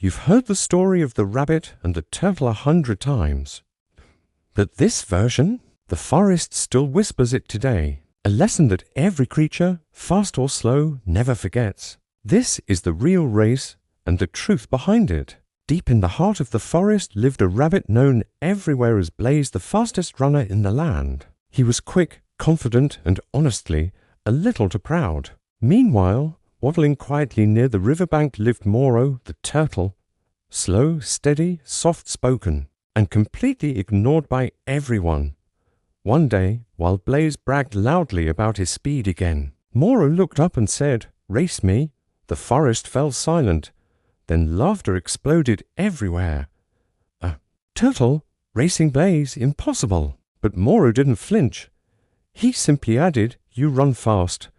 You've heard the story of the rabbit and the turtle 100 times. But this version, the forest still whispers it today. A lesson that every creature, fast or slow, never forgets. This is the real race and the truth behind it. Deep in the heart of the forest lived a rabbit known everywhere as Blaze, the fastest runner in the land. He was quick, confident, and honestly, a little too proud. Meanwhile, waddling quietly near the riverbank lived Moro, the turtle, slow, steady, soft-spoken, and completely ignored by everyone. One day, while Blaze bragged loudly about his speed again, Moro looked up and said, "Race me." The forest fell silent. Then laughter exploded everywhere. Turtle racing Blaze? Impossible. But Moro didn't flinch. He simply added, "You run fast,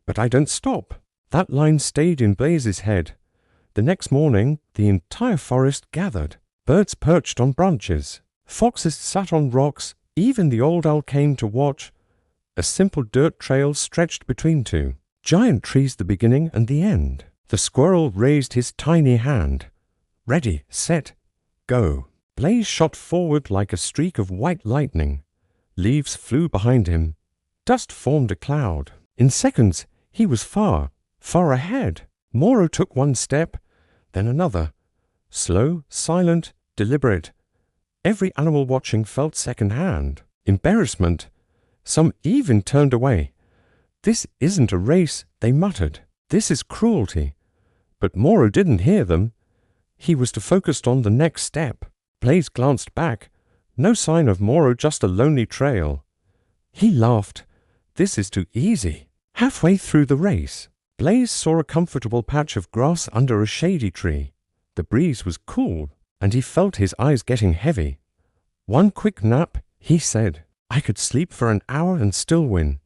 but I don't stop." That line stayed in Blaze's head. The next morning, the entire forest gathered. Birds perched on branches. Foxes sat on rocks. Even the old owl came to watch. A simple dirt trail stretched between two giant trees, the beginning and the end. The squirrel raised his tiny hand. Ready, set, go. Blaze shot forward like a streak of white lightning. Leaves flew behind him. Dust formed a cloud. In seconds, he was far, far ahead. Moro took one step, then another. Slow, silent, deliberate. Every animal watching felt second-hand embarrassment. Some even turned away. "This isn't a race," they muttered. "This is cruelty." But Moro didn't hear them. He was too focused on the next step. Blaze glanced back. No sign of Moro, just a lonely trail. He laughed. "This is too easy." Halfway through the race, Blaze saw a comfortable patch of grass under a shady tree. The breeze was cool, and he felt his eyes getting heavy. "One quick nap," he said. "I could sleep for an hour and still win."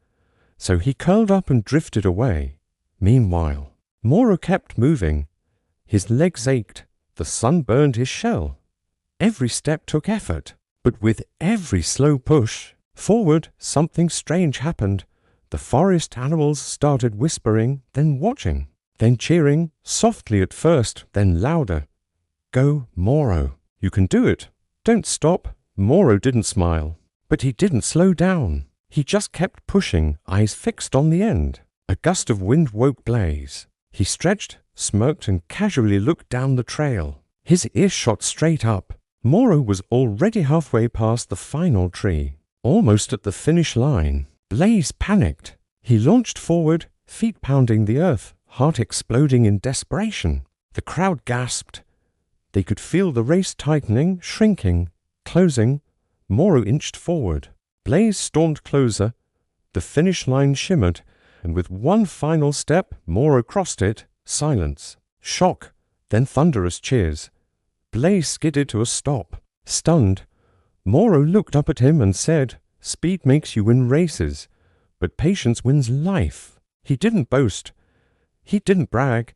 So he curled up and drifted away. Meanwhile, Moro kept moving. His legs ached. The sun burned his shell. Every step took effort. But with every slow push forward, something strange happened. The forest animals started whispering, then watching, then cheering, softly at first, then louder. "Go, Moro. You can do it. Don't stop." Moro didn't smile, but he didn't slow down. He just kept pushing, eyes fixed on the end. A gust of wind woke Blaze. He stretched, smirked, and casually looked down the trail. His ears shot straight up. Moro was already halfway past the final tree, almost at the finish line. Blaze panicked. He launched forward, feet pounding the earth, heart exploding in desperation. The crowd gasped. They could feel the race tightening, shrinking, closing. Moro inched forward. Blaze stormed closer. The finish line shimmered, and with one final step, Moro crossed it. Silence. Shock. Then thunderous cheers. Blaze skidded to a stop. Stunned, Moro looked up at him and said, "Speed makes you win races, but patience wins life." He didn't boast. He didn't brag.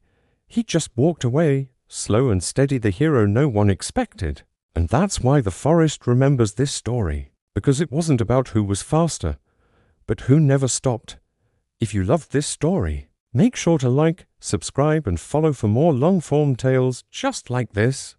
He just walked away, slow and steady, the hero no one expected. And that's why the forest remembers this story, because it wasn't about who was faster, but who never stopped. If you loved this story, make sure to like, subscribe, and follow for more long-form tales just like this.